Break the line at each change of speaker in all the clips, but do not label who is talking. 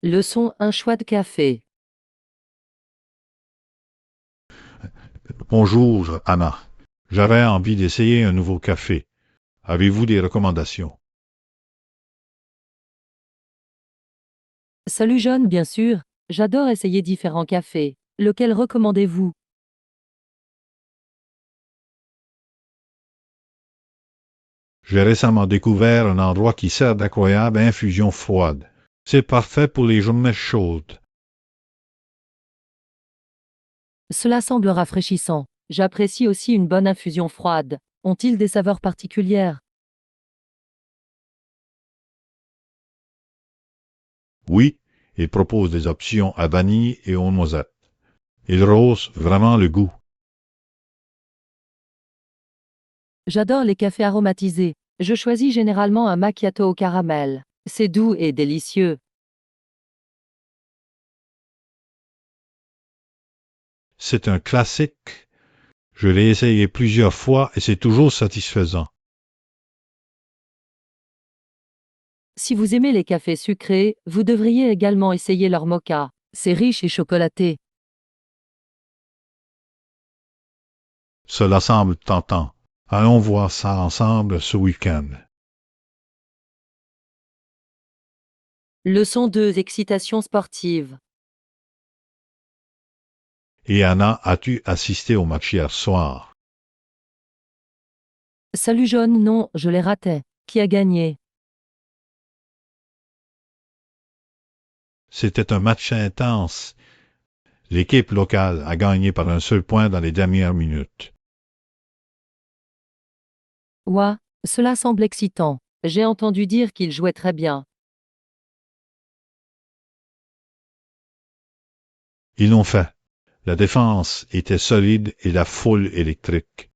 Leçon un choix de café.
Bonjour, Anna. J'aurais envie d'essayer un nouveau café. Avez-vous des recommandations?
Salut John, bien sûr. J'adore essayer différents cafés. Lequel recommandez-vous?
J'ai récemment découvert un endroit qui sert d'incroyables infusions froides. C'est parfait pour les journées chaudes.
Cela semble rafraîchissant. J'apprécie aussi une bonne infusion froide. Ont-ils des saveurs particulières?
Oui, il propose des options à vanille et aux noisettes. Il rehausse vraiment le goût.
J'adore les cafés aromatisés. Je choisis généralement un macchiato au caramel. C'est doux et délicieux.
C'est un classique. Je l'ai essayé plusieurs fois et c'est toujours satisfaisant.
Si vous aimez les cafés sucrés, vous devriez également essayer leur mocha. C'est riche et chocolaté.
Cela semble tentant. Allons voir ça ensemble ce week-end.
Leçon 2, excitation sportive.
Et Anna, as-tu assisté au match hier soir?
Salut John, non, je l'ai raté. Qui a gagné?
C'était un match intense. L'équipe locale a gagné par un seul point dans les dernières minutes.
Ouah, cela semble excitant. J'ai entendu dire qu'il jouait très bien.
Ils l'ont fait. La défense était solide et la foule électrique.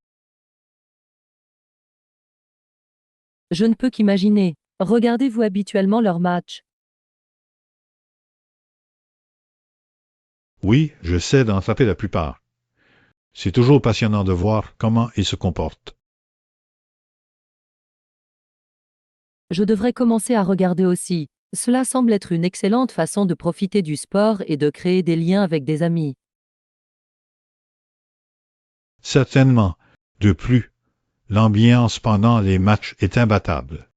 Je ne peux qu'imaginer. Regardez-vous habituellement leurs matchs?
Oui, je sais d'en frapper la plupart. C'est toujours passionnant de voir comment ils se comportent.
Je devrais commencer à regarder aussi. Cela semble être une excellente façon de profiter du sport et de créer des liens avec des amis.
Certainement. De plus, l'ambiance pendant les matchs est imbattable.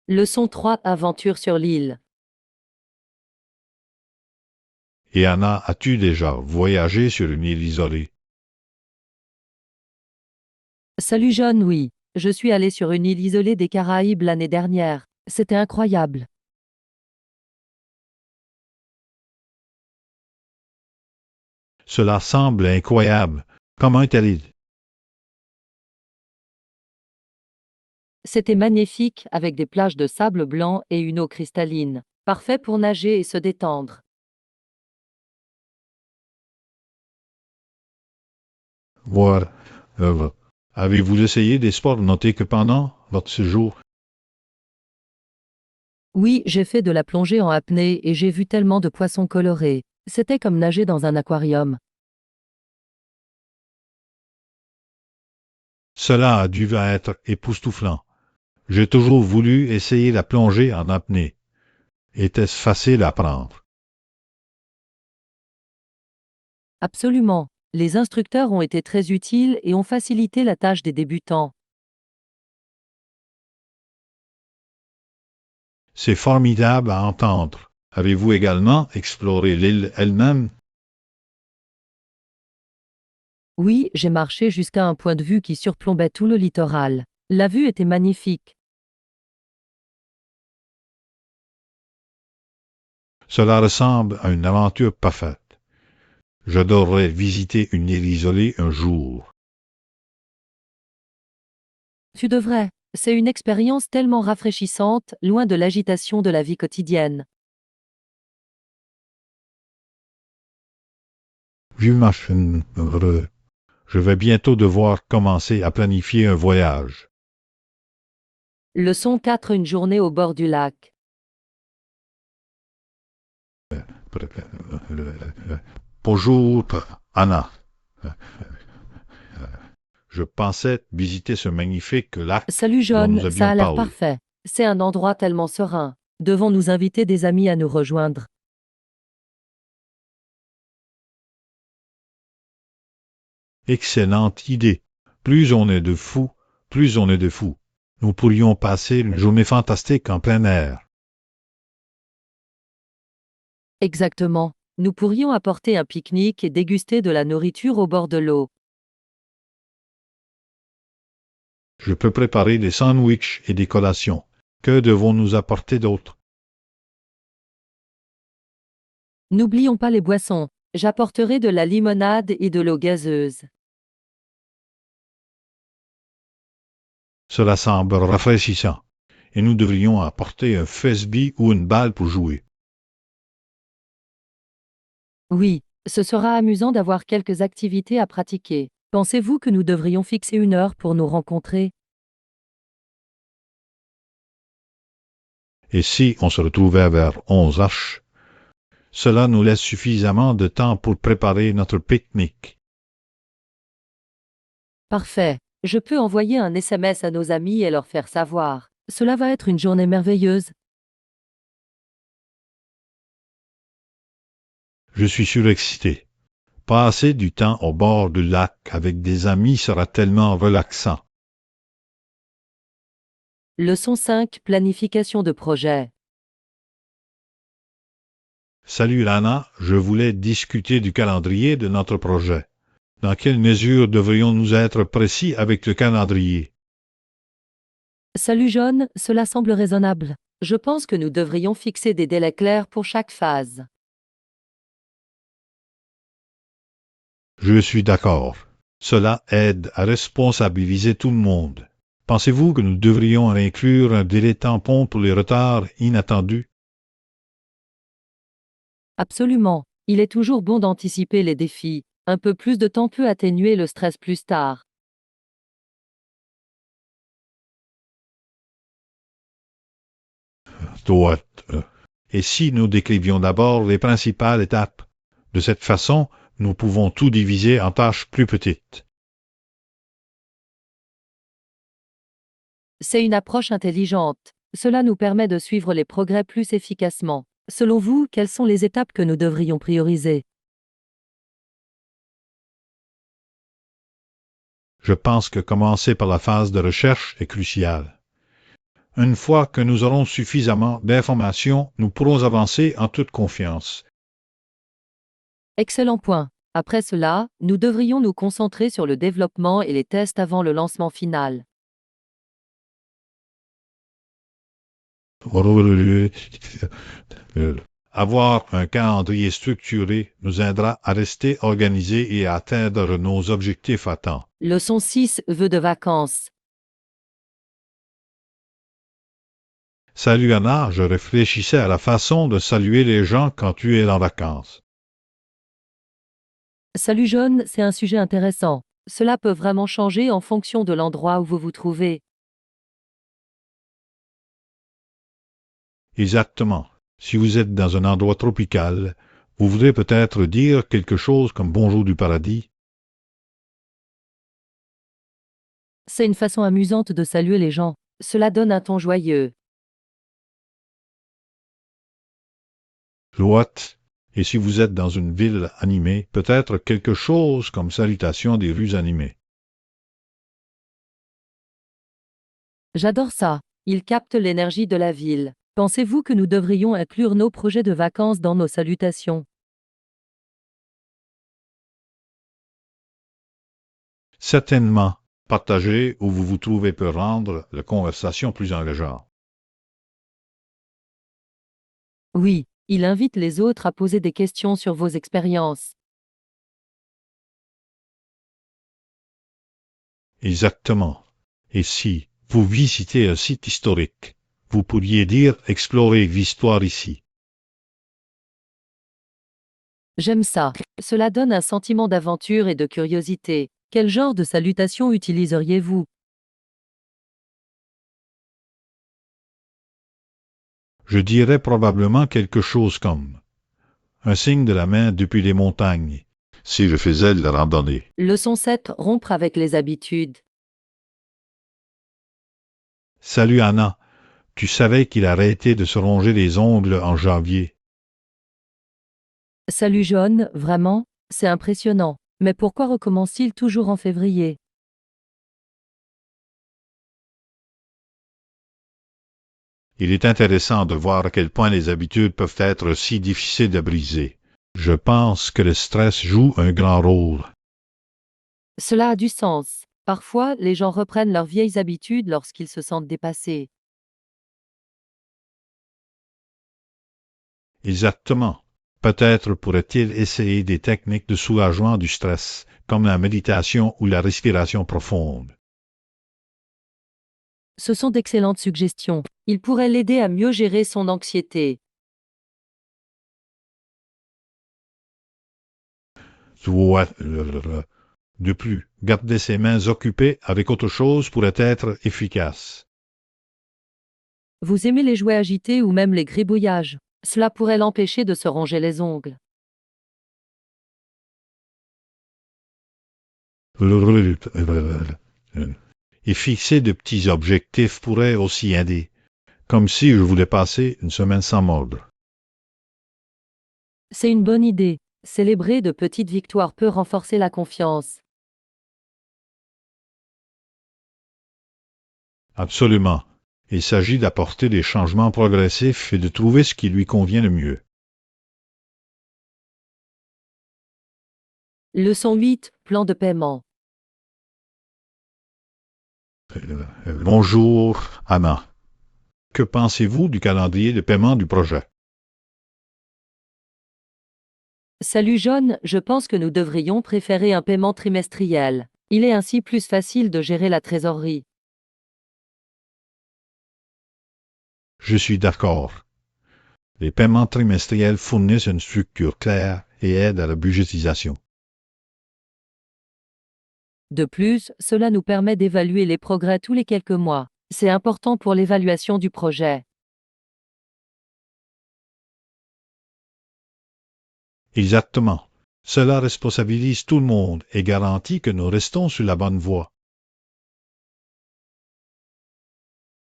Leçon 3, aventure sur l'île.
Et Anna, as-tu déjà voyagé sur une île isolée?
Salut John, oui. Je suis allé sur une île isolée des Caraïbes l'année dernière. C'était incroyable.
Cela semble incroyable. Comment est-elle?
C'était magnifique avec des plages de sable blanc et une eau cristalline. Parfait pour nager et se détendre.
Voilà. Avez-vous essayé des sports notés que pendant votre séjour?
Oui, j'ai fait de la plongée en apnée et j'ai vu tellement de poissons colorés. C'était comme nager dans un aquarium.
Cela a dû être époustouflant. J'ai toujours voulu essayer la plongée en apnée. Était-ce facile à apprendre?
Absolument. Les instructeurs ont été très utiles et ont facilité la tâche des débutants.
C'est formidable à entendre. Avez-vous également exploré l'île elle-même?
Oui, j'ai marché jusqu'à un point de vue qui surplombait tout le littoral. La vue était magnifique.
Cela ressemble à une aventure parfaite. J'adorerais visiter une île isolée un jour.
Tu devrais. C'est une expérience tellement rafraîchissante, loin de l'agitation de la vie quotidienne.
J'imagine. Je vais bientôt devoir commencer à planifier un voyage.
Leçon 4, une journée au bord du lac.
Bonjour, Anna. Je pensais visiter ce magnifique lac
Salut
dont
John,
nous
ça
avions
a l'air
parlé.
parfait. C'est un endroit tellement serein. Devons-nous inviter des amis à nous rejoindre?
Excellente idée. Plus on est de fous, plus on est de fous. Nous pourrions passer une journée fantastique en plein air.
Exactement. Nous pourrions apporter un pique-nique et déguster de la nourriture au bord de l'eau.
Je peux préparer des sandwichs et des collations. Que devons-nous apporter d'autre?
N'oublions pas les boissons. J'apporterai de la limonade et de l'eau gazeuse.
Cela semble rafraîchissant. Et nous devrions apporter un frisbee ou une balle pour jouer.
Oui, ce sera amusant d'avoir quelques activités à pratiquer. Pensez-vous que nous devrions fixer une heure pour nous rencontrer?
Et si on se retrouvait vers 11 h, cela nous laisse suffisamment de temps pour préparer notre pique-nique.
Parfait. Je peux envoyer un SMS à nos amis et leur faire savoir. Cela va être une journée merveilleuse.
Je suis surexcité. Passer du temps au bord du lac avec des amis sera tellement relaxant.
Leçon 5, planification de projet.
Salut Lana, je voulais discuter du calendrier de notre projet. Dans quelle mesure devrions-nous être précis avec le calendrier?
Salut John, cela semble raisonnable. Je pense que nous devrions fixer des délais clairs pour chaque phase.
Je suis d'accord. Cela aide à responsabiliser tout le monde. Pensez-vous que nous devrions inclure un délai tampon pour les retards inattendus?
Absolument. Il est toujours bon d'anticiper les défis. Un peu plus de temps peut atténuer le stress plus tard.
Doit. Et si nous décrivions d'abord les principales étapes? De cette façon, nous pouvons tout diviser en tâches plus petites.
C'est une approche intelligente. Cela nous permet de suivre les progrès plus efficacement. Selon vous, quelles sont les étapes que nous devrions prioriser?
Je pense que commencer par la phase de recherche est crucial. Une fois que nous aurons suffisamment d'informations, nous pourrons avancer en toute confiance.
Excellent point. Après cela, nous devrions nous concentrer sur le développement et les tests avant le lancement final.
Avoir un calendrier structuré nous aidera à rester organisés et à atteindre nos objectifs à temps.
Leçon 6, vœux de vacances.
Salut Anna, je réfléchissais à la façon de saluer les gens quand tu es en vacances.
Salut John, c'est un sujet intéressant. Cela peut vraiment changer en fonction de l'endroit où vous vous trouvez.
Exactement. Si vous êtes dans un endroit tropical, vous voudrez peut-être dire quelque chose comme bonjour du paradis.
C'est une façon amusante de saluer les gens. Cela donne un ton joyeux.
Soit. Et si vous êtes dans une ville animée, peut-être quelque chose comme salutation des rues animées.
J'adore ça. Il capte l'énergie de la ville. Pensez-vous que nous devrions inclure nos projets de vacances dans nos salutations?
Certainement, partagez où vous vous trouvez peut rendre la conversation plus engageante.
Oui, il invite les autres à poser des questions sur vos expériences.
Exactement. Et si vous visitez un site historique, vous pourriez dire explorer l'histoire ici.
J'aime ça. Cela donne un sentiment d'aventure et de curiosité. Quel genre de salutation utiliseriez-vous?
Je dirais probablement quelque chose comme un signe de la main depuis les montagnes, si je faisais de la randonnée.
Leçon 7, rompre avec les habitudes.
Salut Anna, Tu savais qu'il a arrêté de se ronger les ongles en janvier.
Salut John, vraiment? C'est impressionnant. Mais pourquoi recommence-t-il toujours en février?
Il est intéressant de voir à quel point les habitudes peuvent être si difficiles à briser. Je pense que le stress joue un grand rôle.
Cela a du sens. Parfois, les gens reprennent leurs vieilles habitudes lorsqu'ils se sentent dépassés.
Exactement. Peut-être pourrait-il essayer des techniques de soulagement du stress, comme la méditation ou la respiration profonde.
Ce sont d'excellentes suggestions. Il pourrait l'aider à mieux gérer son anxiété.
De plus, garder ses mains occupées avec autre chose pourrait être efficace.
Vous aimez les jouets agités ou même les gribouillages. Cela pourrait l'empêcher de se ronger les ongles.
Et fixer de petits objectifs pourrait aussi aider, comme si je voulais passer une semaine sans mordre.
C'est une bonne idée. Célébrer de petites victoires peut renforcer la confiance.
Absolument. Il s'agit d'apporter des changements progressifs et de trouver ce qui lui convient le mieux.
Leçon 8, plan de paiement.
Bonjour, Anna. Que pensez-vous du calendrier de paiement du projet?
Salut John, je pense que nous devrions préférer un paiement trimestriel. Il est ainsi plus facile de gérer la trésorerie.
Je suis d'accord. Les paiements trimestriels fournissent une structure claire et aident à la budgétisation.
De plus, cela nous permet d'évaluer les progrès tous les quelques mois. C'est important pour l'évaluation du projet.
Exactement. Cela responsabilise tout le monde et garantit que nous restons sur la bonne voie.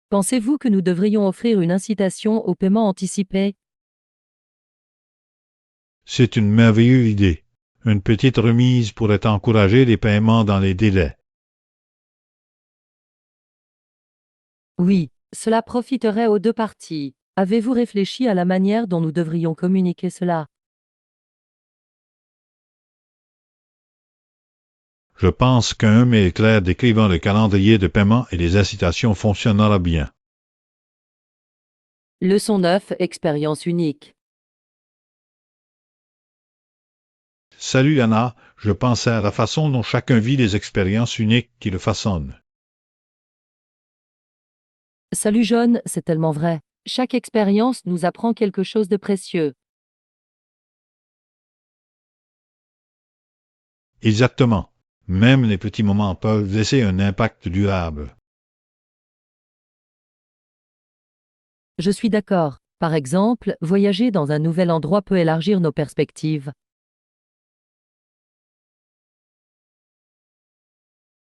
Pensez-vous que nous devrions offrir une incitation au paiement anticipé?
C'est une merveilleuse idée. Une petite remise pourrait encourager les paiements dans les délais.
Oui, cela profiterait aux deux parties. Avez-vous réfléchi à la manière dont nous devrions communiquer cela?
Je pense qu'un mail clair décrivant le calendrier de paiement et les incitations fonctionnera bien.
Leçon 9, expérience unique.
Salut Anna, je pensais à la façon dont chacun vit les expériences uniques qui le façonnent.
Salut John, c'est tellement vrai. Chaque expérience nous apprend quelque chose de précieux.
Exactement. Même les petits moments peuvent laisser un impact durable.
Je suis d'accord. Par exemple, voyager dans un nouvel endroit peut élargir nos perspectives.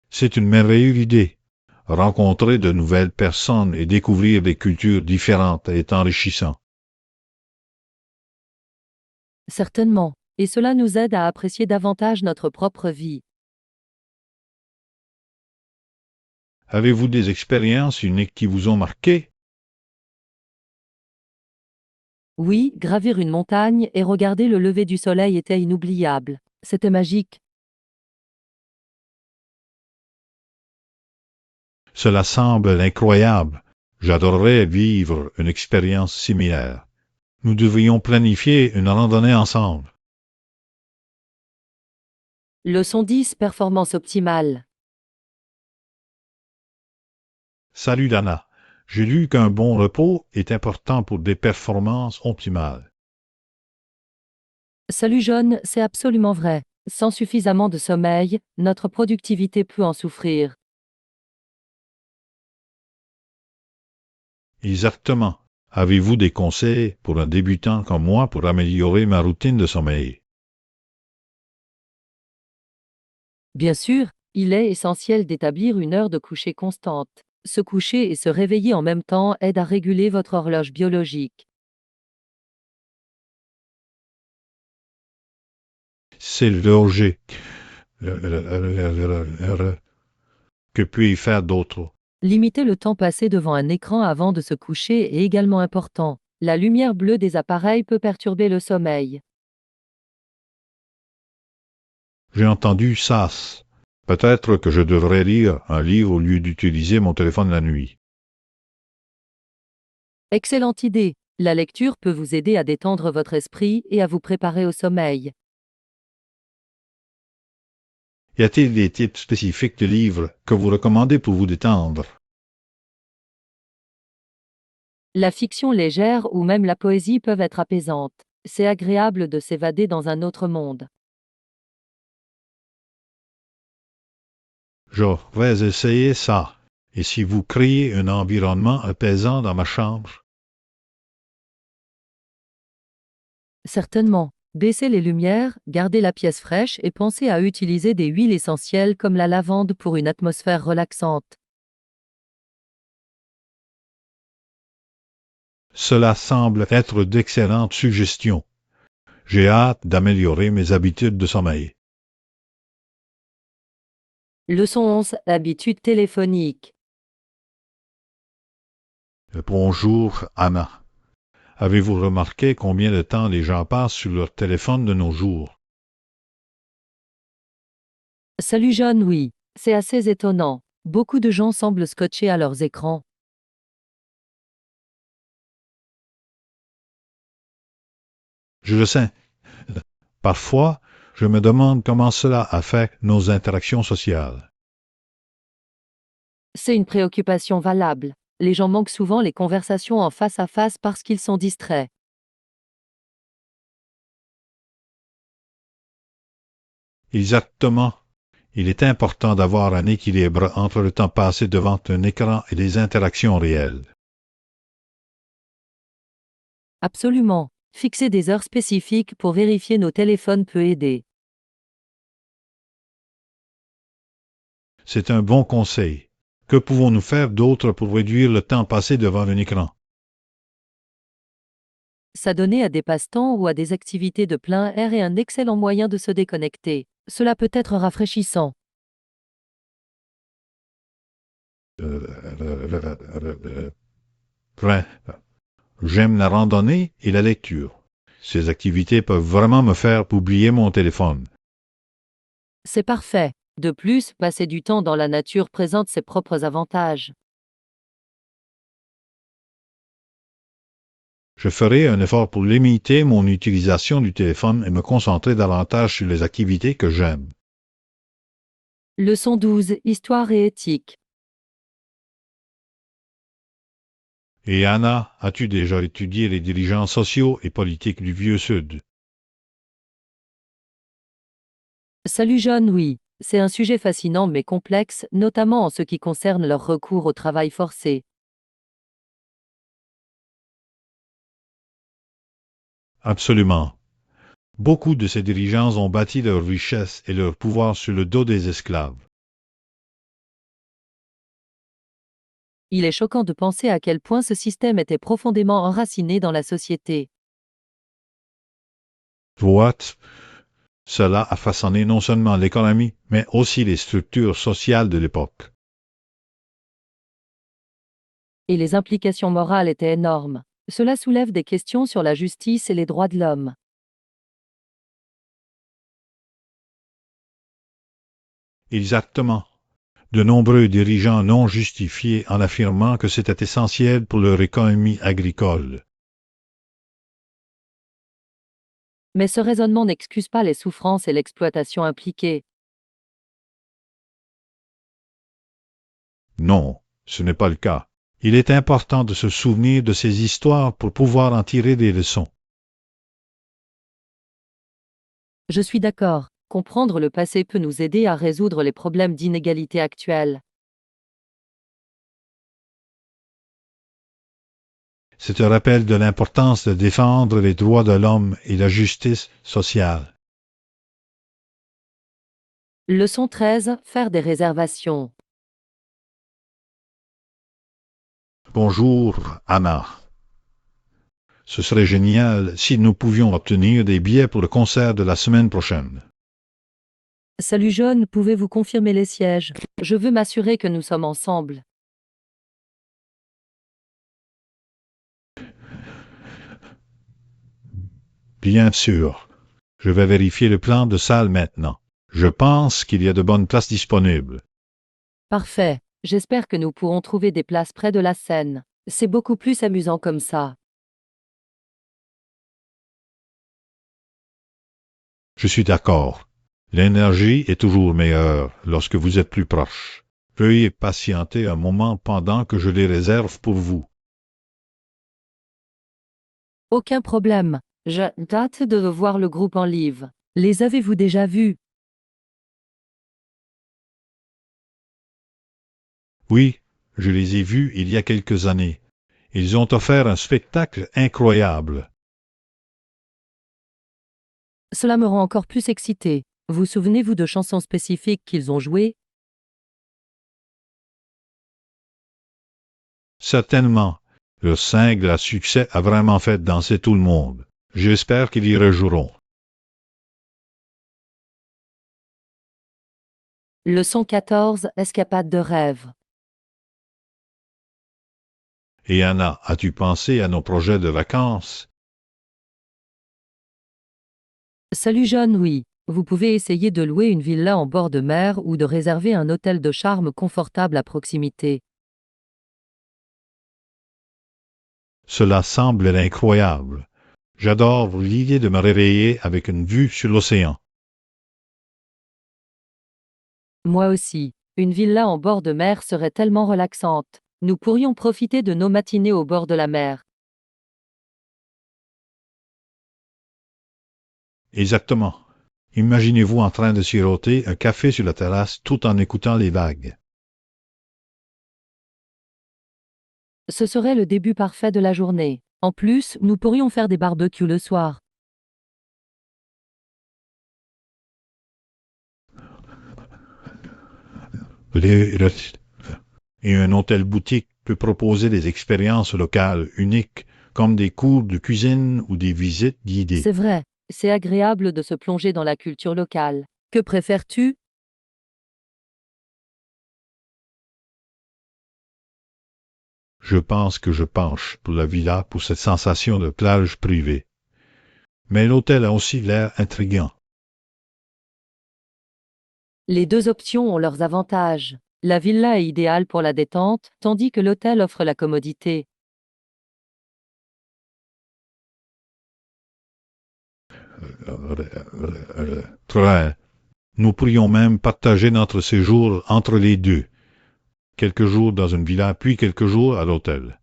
C'est une merveilleuse idée. Rencontrer de nouvelles personnes et découvrir des cultures différentes est enrichissant.
Certainement. Et cela nous aide à apprécier davantage notre propre vie.
Avez-vous des expériences uniques qui vous ont marqué?
Oui, gravir une montagne et regarder le lever du soleil était inoubliable. C'était magique.
Cela semble incroyable. J'adorerais vivre une expérience similaire. Nous devrions planifier une randonnée ensemble.
Leçon 10, performance optimale.
Salut Dana. J'ai lu qu'un bon repos est important pour des performances optimales.
Salut John, c'est absolument vrai. Sans suffisamment de sommeil, notre productivité peut en souffrir.
Exactement. Avez-vous des conseils pour un débutant comme moi pour améliorer ma routine de sommeil?
Bien sûr, il est essentiel d'établir une heure de coucher constante. Se coucher et se réveiller en même temps aide à réguler votre horloge biologique.
C'est l'orger. Que puis-je faire d'autre?
Limiter le temps passé devant un écran avant de se coucher est également important. La lumière bleue des appareils peut perturber le sommeil.
J'ai entendu ça. Peut-être que je devrais lire un livre au lieu d'utiliser mon téléphone la nuit.
Excellente idée. La lecture peut vous aider à détendre votre esprit et à vous préparer au sommeil.
Y a-t-il des types spécifiques de livres que vous recommandez pour vous détendre?
La fiction légère ou même la poésie peuvent être apaisantes. C'est agréable de s'évader dans un autre monde.
Je vais essayer ça. Et si vous créez un environnement apaisant dans ma chambre?
Certainement. Baissez les lumières, gardez la pièce fraîche et pensez à utiliser des huiles essentielles comme la lavande pour une atmosphère relaxante.
Cela semble être d'excellentes suggestions. J'ai hâte d'améliorer mes habitudes de sommeil.
Leçon 11. Habitudes téléphoniques.
Bonjour, Anna. Avez-vous remarqué combien de temps les gens passent sur leur téléphone de nos jours?
Salut John, oui. C'est assez étonnant. Beaucoup de gens semblent scotchés à leurs écrans.
Je le sais. Parfois, je me demande comment cela affecte nos interactions sociales.
C'est une préoccupation valable. Les gens manquent souvent les conversations en face à face parce qu'ils sont distraits.
Exactement. Il est important d'avoir un équilibre entre le temps passé devant un écran et les interactions réelles.
Absolument. Fixer des heures spécifiques pour vérifier nos téléphones peut aider.
C'est un bon conseil. Que pouvons-nous faire d'autre pour réduire le temps passé devant un écran?
S'adonner à des passe-temps ou à des activités de plein air est un excellent moyen de se déconnecter. Cela peut être rafraîchissant.
Vrai. J'aime la randonnée et la lecture. Ces activités peuvent vraiment me faire oublier mon téléphone.
C'est parfait. De plus, passer du temps dans la nature présente ses propres avantages.
Je ferai un effort pour limiter mon utilisation du téléphone et me concentrer davantage sur les activités que j'aime.
Leçon 12. Histoire et éthique.
Et Anna, as-tu déjà étudié les dirigeants sociaux et politiques du Vieux Sud?
Salut John, oui. C'est un sujet fascinant mais complexe, notamment en ce qui concerne leur recours au travail forcé.
Absolument. Beaucoup de ces dirigeants ont bâti leur richesse et leur pouvoir sur le dos des esclaves.
Il est choquant de penser à quel point ce système était profondément enraciné dans la société.
Soit, cela a façonné non seulement l'économie, mais aussi les structures sociales de l'époque.
Et les implications morales étaient énormes. Cela soulève des questions sur la justice et les droits de l'homme.
Exactement. De nombreux dirigeants non justifiés en affirmant que c'était essentiel pour leur économie agricole.
Mais ce raisonnement n'excuse pas les souffrances et l'exploitation impliquées.
Non, ce n'est pas le cas. Il est important de se souvenir de ces histoires pour pouvoir en tirer des leçons.
Je suis d'accord. Comprendre le passé peut nous aider à résoudre les problèmes d'inégalité actuels.
C'est un rappel de l'importance de défendre les droits de l'homme et la justice sociale.
Leçon 13. Faire des réservations.
Bonjour, Anna. Ce serait génial si nous pouvions obtenir des billets pour le concert de la semaine prochaine.
Salut John, pouvez-vous confirmer les sièges? Je veux m'assurer que nous sommes ensemble.
Bien sûr. Je vais vérifier le plan de salle maintenant. Je pense qu'il y a de bonnes places disponibles.
Parfait. J'espère que nous pourrons trouver des places près de la scène. C'est beaucoup plus amusant comme ça.
Je suis d'accord. L'énergie est toujours meilleure lorsque vous êtes plus proche. Veuillez patienter un moment pendant que je les réserve pour vous.
Aucun problème. J'ai hâte de voir le groupe en live. Les avez-vous déjà vus?
Oui, je les ai vus il y a quelques années. Ils ont offert un spectacle incroyable.
Cela me rend encore plus excité. Vous souvenez-vous de chansons spécifiques qu'ils ont jouées?
Certainement, leur single à succès a vraiment fait danser tout le monde. J'espère qu'ils y rejoueront.
Leçon 14, Escapade de rêve.
Et Anna, as-tu pensé à nos projets de vacances?
Salut John, oui. Vous pouvez essayer de louer une villa en bord de mer ou de réserver un hôtel de charme confortable à proximité.
Cela semble incroyable. J'adore l'idée de me réveiller avec une vue sur l'océan.
Moi aussi. Une villa en bord de mer serait tellement relaxante. Nous pourrions profiter de nos matinées au bord de la mer.
Exactement. Imaginez-vous en train de siroter un café sur la terrasse tout en écoutant les vagues.
Ce serait le début parfait de la journée. En plus, nous pourrions faire des barbecues le soir.
Les- Et un hôtel boutique peut proposer des expériences locales uniques, comme des cours de cuisine ou des visites guidées.
C'est vrai, c'est agréable de se plonger dans la culture locale. Que préfères-tu?
Je pense que je penche pour la villa pour cette sensation de plage privée. Mais l'hôtel a aussi l'air intriguant.
Les deux options ont leurs avantages. La villa est idéale pour la détente, tandis que l'hôtel offre la commodité.
Très. Nous pourrions même partager notre séjour entre les deux. Quelques jours dans une villa, puis quelques jours à l'hôtel.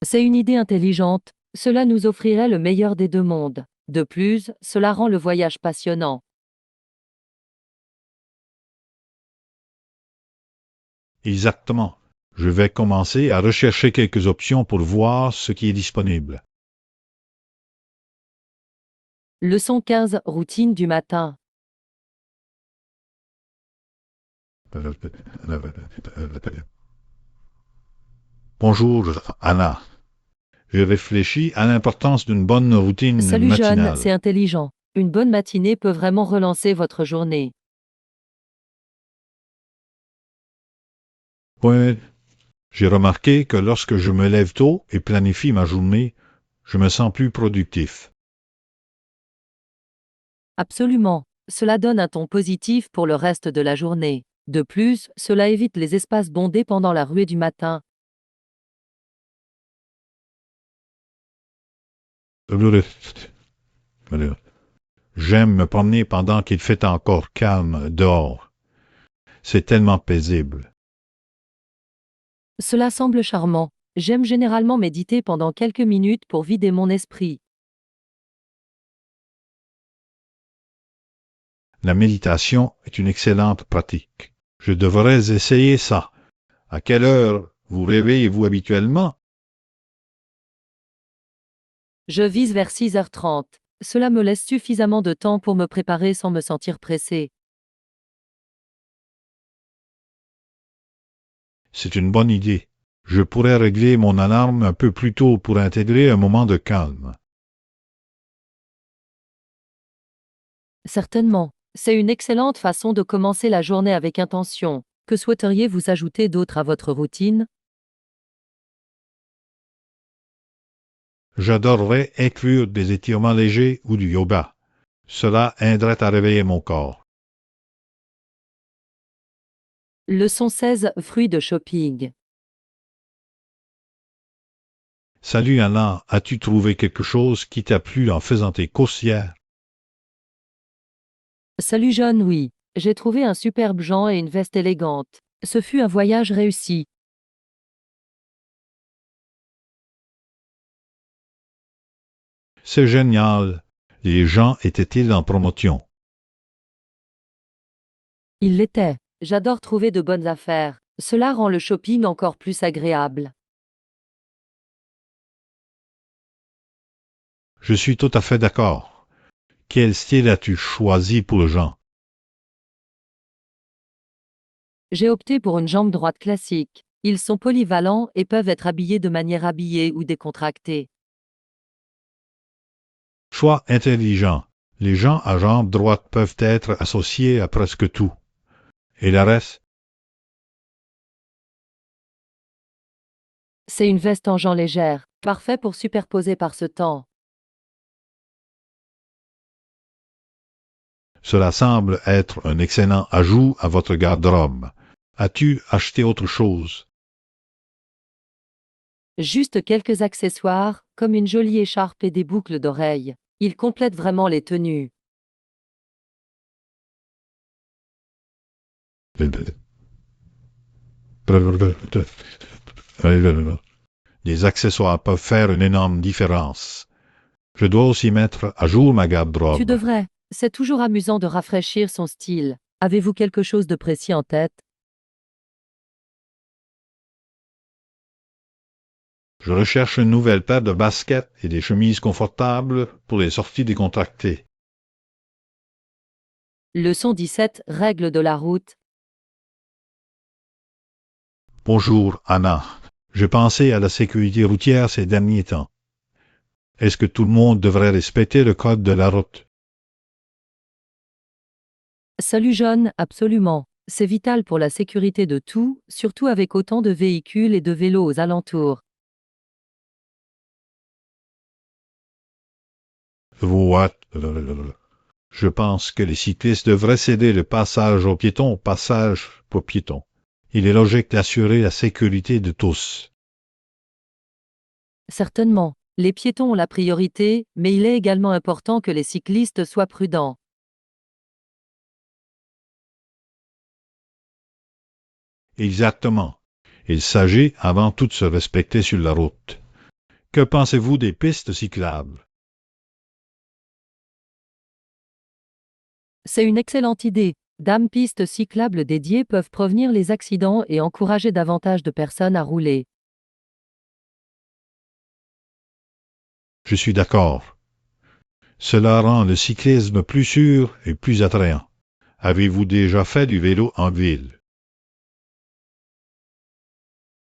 C'est une idée intelligente. Cela nous offrirait le meilleur des deux mondes. De plus, cela rend le voyage passionnant.
Exactement. Je vais commencer à rechercher quelques options pour voir ce qui est disponible.
Leçon 15, routine du matin.
Bonjour, Anna. J'ai réfléchi à l'importance d'une bonne routine
Salut John,
matinale.
c'est intelligent. Une bonne matinée peut vraiment relancer votre journée.
Ouais, j'ai remarqué que lorsque je me lève tôt et planifie ma journée, je me sens plus productif.
Absolument. Cela donne un ton positif pour le reste de la journée. De plus, cela évite les espaces bondés pendant la ruée du matin.
J'aime me promener pendant qu'il fait encore calme dehors. C'est tellement paisible.
Cela semble charmant. J'aime généralement méditer pendant quelques minutes pour vider mon esprit.
La méditation est une excellente pratique. Je devrais essayer ça. À quelle heure vous réveillez-vous habituellement?
Je vise vers 6h30. Cela me laisse suffisamment de temps pour me préparer sans me sentir pressé.
C'est une bonne idée. Je pourrais régler mon alarme un peu plus tôt pour intégrer un moment de calme.
Certainement. C'est une excellente façon de commencer la journée avec intention. Que souhaiteriez-vous ajouter d'autre à votre routine?
J'adorerais inclure des étirements légers ou du yoga. Cela aiderait à réveiller mon corps.
Leçon 16. Fruits de shopping.
Salut Anna, as-tu trouvé quelque chose qui t'a plu en faisant tes courses hier?
Salut John, oui. J'ai trouvé un superbe Jean et une veste élégante. Ce fut un voyage réussi.
C'est génial. Les gens étaient-ils en promotion?
Il l'était. J'adore trouver de bonnes affaires. Cela rend le shopping encore plus agréable.
Je suis tout à fait d'accord. Quel style as-tu choisi pour le Jean?
J'ai opté pour une jambe droite classique. Ils sont polyvalents et peuvent être habillés de manière habillée ou décontractée.
Choix intelligent. Les gens à jambe droite peuvent être associés à presque tout. Et le reste?
C'est une veste en jean légère, parfait pour superposer par ce temps.
Cela semble être un excellent ajout à votre garde-robe. As-tu acheté autre chose?
Juste quelques accessoires, comme une jolie écharpe et des boucles d'oreilles. Ils complètent vraiment les tenues.
Les accessoires peuvent faire une énorme différence. Je dois aussi mettre à jour ma
Tu
garde-robe.
devrais. C'est toujours amusant de rafraîchir son style. Avez-vous quelque chose de précis en tête?
Je recherche une nouvelle paire de baskets et des chemises confortables pour les sorties décontractées.
Leçon 17. Règles de la route.
Bonjour, Anna. J'ai pensé à la sécurité routière ces derniers temps. Est-ce que tout le monde devrait respecter le code de la route?
Salut John, absolument. C'est vital pour la sécurité de tout, surtout avec autant de véhicules et de vélos aux alentours.
What? Je pense que les cyclistes devraient céder le passage aux piétons au passage pour piétons. Il est logique d'assurer la sécurité de tous.
Certainement. Les piétons ont la priorité, mais il est également important que les cyclistes soient prudents.
Exactement. Il s'agit avant tout de se respecter sur la route. Que pensez-vous des pistes cyclables?
C'est une excellente idée. Pistes cyclables dédiées peuvent prévenir les accidents et encourager davantage de personnes à rouler.
Je suis d'accord. Cela rend le cyclisme plus sûr et plus attrayant. Avez-vous déjà fait du vélo en ville?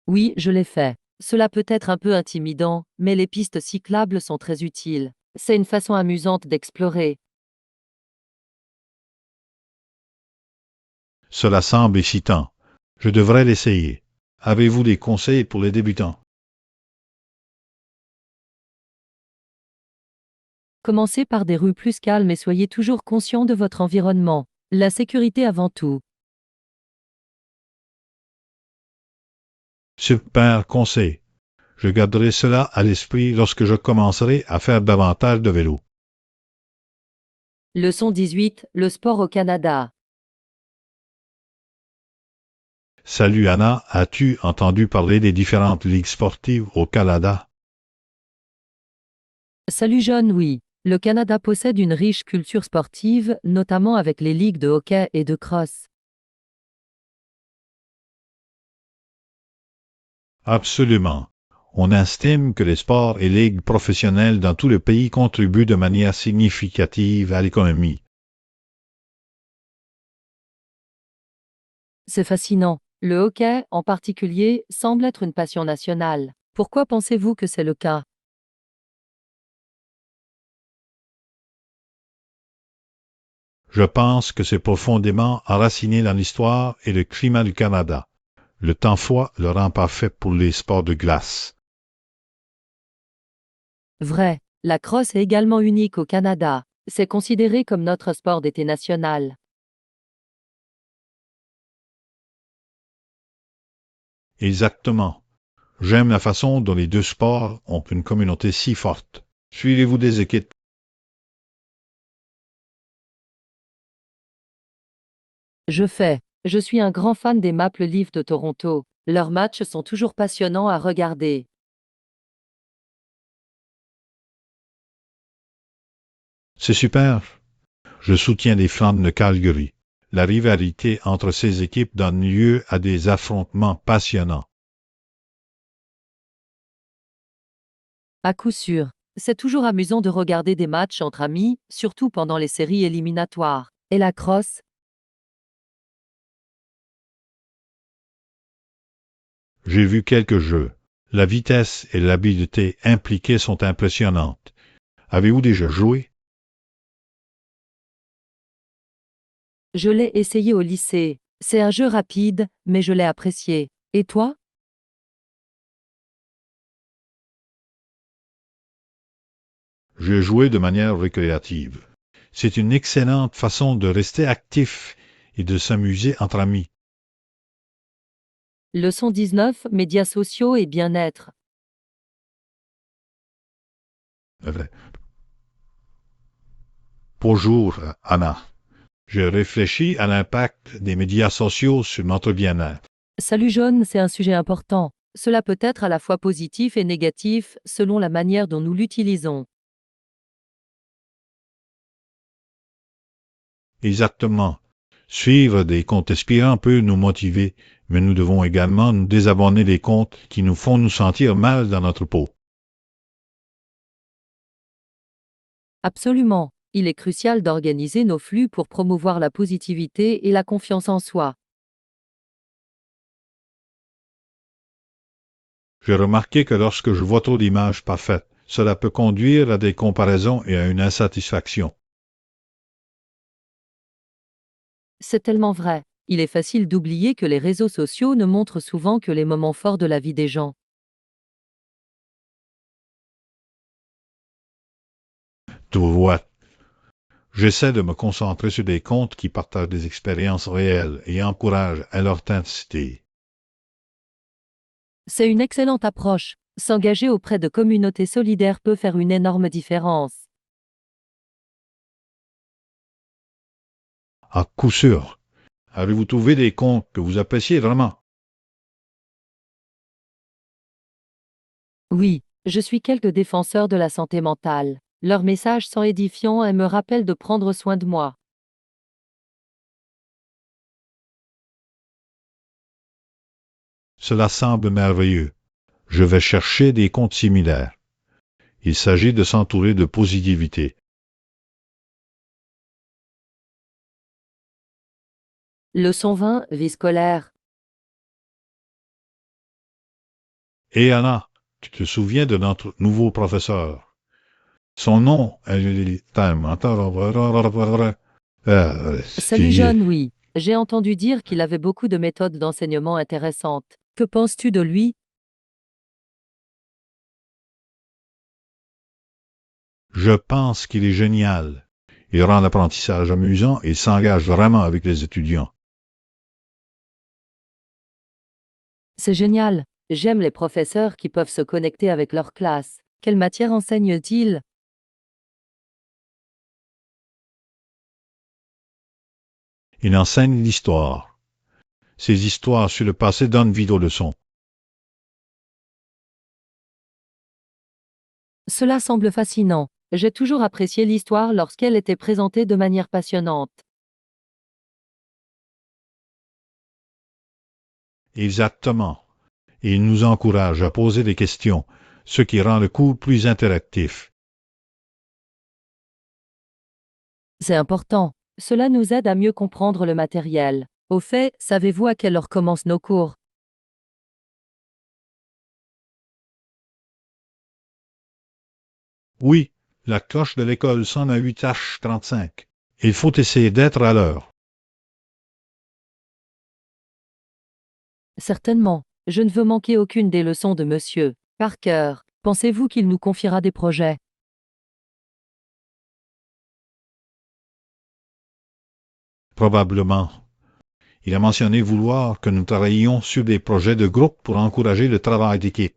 Oui, je l'ai fait. Cela peut être un peu intimidant, mais les pistes cyclables sont très utiles. C'est une façon amusante d'explorer.
Cela semble excitant. Je devrais l'essayer. Avez-vous des conseils pour les débutants?
Commencez par des rues plus calmes et soyez toujours conscient de votre environnement. La sécurité avant tout.
Super conseil. Je garderai cela à l'esprit lorsque je commencerai à faire davantage de vélo.
Leçon 18. Le sport au Canada.
Salut Anna, as-tu entendu parler des différentes ligues sportives au Canada?
Salut John, oui. Le Canada possède une riche culture sportive, notamment avec les ligues de hockey et de cross.
Absolument. On estime que les sports et ligues professionnelles dans tout le pays contribuent de manière significative à l'économie.
C'est fascinant. Le hockey, en particulier, semble être une passion nationale. Pourquoi pensez-vous que c'est le cas?
Je pense que c'est profondément enraciné dans l'histoire et le climat du Canada. Le temps froid le rend parfait pour les sports de glace.
Vrai, la crosse est également unique au Canada. C'est considéré comme notre sport d'été national.
Exactement. J'aime la façon dont les deux sports ont une communauté si forte. Suivez-vous des équipes?
Je suis un grand fan des Maple Leafs de Toronto. Leurs matchs sont toujours passionnants à regarder.
C'est super. Je soutiens les Flames de Calgary. La rivalité entre ces équipes donne lieu à des affrontements passionnants.
À coup sûr, c'est toujours amusant de regarder des matchs entre amis, surtout pendant les séries éliminatoires. Et la crosse?
J'ai vu quelques jeux. La vitesse et l'habileté impliquées sont impressionnantes. Avez-vous déjà joué?
Je l'ai essayé au lycée. C'est un jeu rapide, mais je l'ai apprécié. Et toi?
J'ai joué de manière récréative. C'est une excellente façon de rester actif et de s'amuser entre amis.
Leçon 19, médias sociaux et bien-être.
Vrai. Bonjour, Anna. Je réfléchis à l'impact des médias sociaux sur notre bien-être.
Salut John, c'est un sujet important. Cela peut être à la fois positif et négatif selon la manière dont nous l'utilisons.
Exactement. Suivre des comptes inspirants peut nous motiver, mais nous devons également nous désabonner des comptes qui nous font nous sentir mal dans notre peau.
Absolument. Il est crucial d'organiser nos flux pour promouvoir la positivité et la confiance en soi.
J'ai remarqué que lorsque je vois trop d'images parfaites, cela peut conduire à des comparaisons et à une insatisfaction.
C'est tellement vrai. Il est facile d'oublier que les réseaux sociaux ne montrent souvent que les moments forts de la vie des gens.
Tu vois, j'essaie de me concentrer sur des comptes qui partagent des expériences réelles et encouragent à l'authenticité.
C'est une excellente approche. S'engager auprès de communautés solidaires peut faire une énorme différence.
À coup sûr, avez-vous trouvé des comptes que vous appréciez vraiment?
Oui, je suis quelques défenseurs de la santé mentale. Leurs messages sont édifiants et me rappellent de prendre soin de moi.
Cela semble merveilleux. Je vais chercher des comptes similaires. Il s'agit de s'entourer de positivité.
Leçon 20, vie scolaire.
Et Anna, tu te souviens de notre nouveau professeur? Son nom est...
Salut John, oui. J'ai entendu dire qu'il avait beaucoup de méthodes d'enseignement intéressantes. Que penses-tu de lui?
Je pense qu'il est génial. Il rend l'apprentissage amusant et s'engage vraiment avec les étudiants.
C'est génial. J'aime les professeurs qui peuvent se connecter avec leur classe. Quelle matière enseigne-t-il?
Il enseigne l'histoire. Ces histoires sur le passé donnent vie aux leçons.
Cela semble fascinant. J'ai toujours apprécié l'histoire lorsqu'elle était présentée de manière passionnante.
Exactement. Et il nous encourage à poser des questions, ce qui rend le cours plus interactif.
C'est important. Cela nous aide à mieux comprendre le matériel. Au fait, savez-vous à quelle heure commencent nos cours?
Oui, la cloche de l'école sonne à 8h35. Il faut essayer d'être à l'heure.
Certainement. Je ne veux manquer aucune des leçons de monsieur Parker. Pensez-vous qu'il nous confiera des projets?
Probablement. Il a mentionné vouloir que nous travaillions sur des projets de groupe pour encourager le travail d'équipe.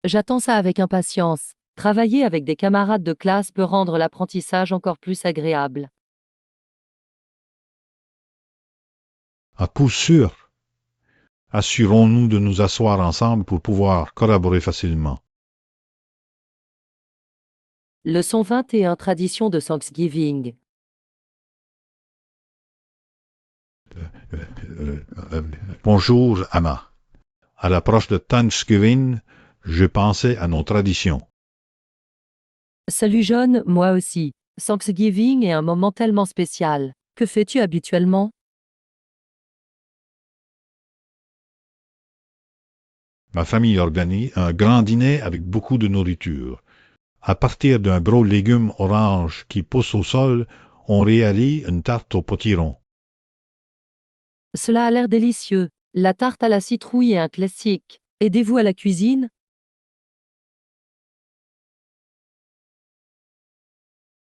J'attends ça avec impatience. Travailler avec des camarades de classe peut rendre l'apprentissage encore plus agréable.
À coup sûr. Assurons-nous de nous asseoir ensemble pour pouvoir collaborer facilement.
Leçon 21 Tradition de Thanksgiving.
Bonjour, Anna. À l'approche de Thanksgiving, je pensais à nos traditions.
Salut John, moi aussi. Thanksgiving est un moment tellement spécial. Que fais-tu habituellement?
Ma famille organise un grand dîner avec beaucoup de nourriture. À partir d'un gros légume orange qui pousse au sol, on réalise une tarte au potiron.
Cela a l'air délicieux. La tarte à la citrouille est un classique. Aidez-vous à la cuisine?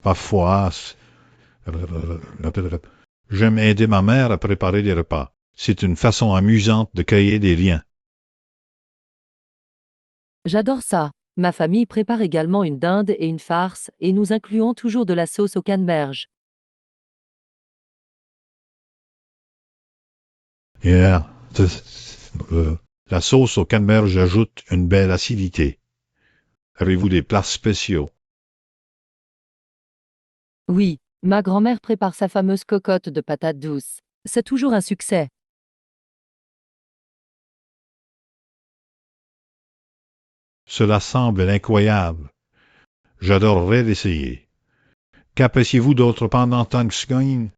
Parfois, j'aime aider ma mère à préparer des repas. C'est une façon amusante de créer des liens.
J'adore ça. Ma famille prépare également une dinde et une farce, et nous incluons toujours de la sauce au canneberge.
Yeah. La sauce au canneberge ajoute une belle acidité. Avez-vous des plats spéciaux?
Oui, ma grand-mère prépare sa fameuse cocotte de patates douces. C'est toujours un succès.
Cela semble incroyable. J'adorerais l'essayer. Qu'appréciez-vous d'autre pendant Thanksgiving?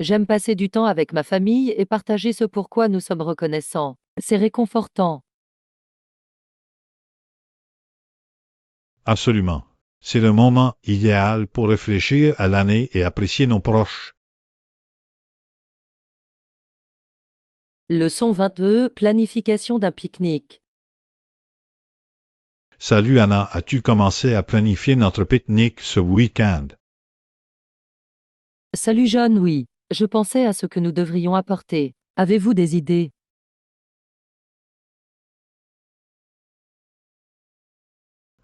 J'aime passer du temps avec ma famille et partager ce pourquoi nous sommes reconnaissants. C'est réconfortant.
Absolument. C'est le moment idéal pour réfléchir à l'année et apprécier nos proches.
Leçon 22 Planification d'un pique-nique.
Salut Anna, as-tu commencé à planifier notre pique-nique ce week-end?
Salut John, oui. Je pensais à ce que nous devrions apporter. Avez-vous des idées?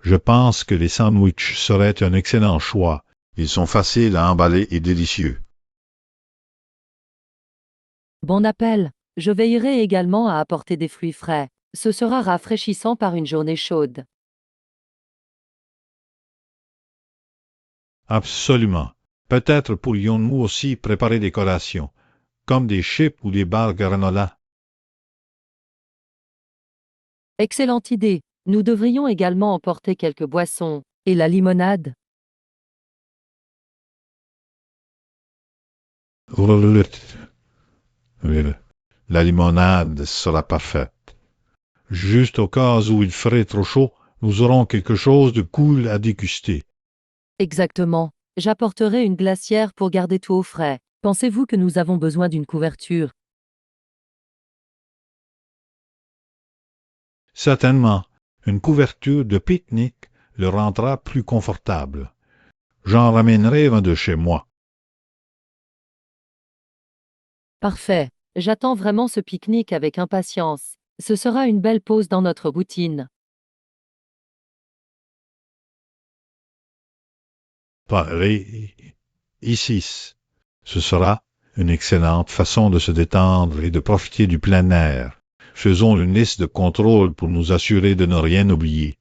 Je pense que les sandwichs seraient un excellent choix. Ils sont faciles à emballer et délicieux.
Bon appel. Je veillerai également à apporter des fruits frais. Ce sera rafraîchissant par une journée chaude.
Absolument. Peut-être pourrions-nous aussi préparer des collations, comme des chips ou des barres granola.
Excellente idée. Nous devrions également emporter quelques boissons. Et la limonade?
La limonade sera parfaite. Juste au cas où il ferait trop chaud, nous aurons quelque chose de cool à déguster.
Exactement. J'apporterai une glacière pour garder tout au frais. Pensez-vous que nous avons besoin d'une couverture?
Certainement, une couverture de pique-nique le rendra plus confortable. J'en ramènerai un de chez moi.
Parfait. J'attends vraiment ce pique-nique avec impatience. Ce sera une belle pause dans notre routine.
Pareil, ici, ce sera une excellente façon de se détendre et de profiter du plein air. Faisons une liste de contrôles pour nous assurer de ne rien oublier.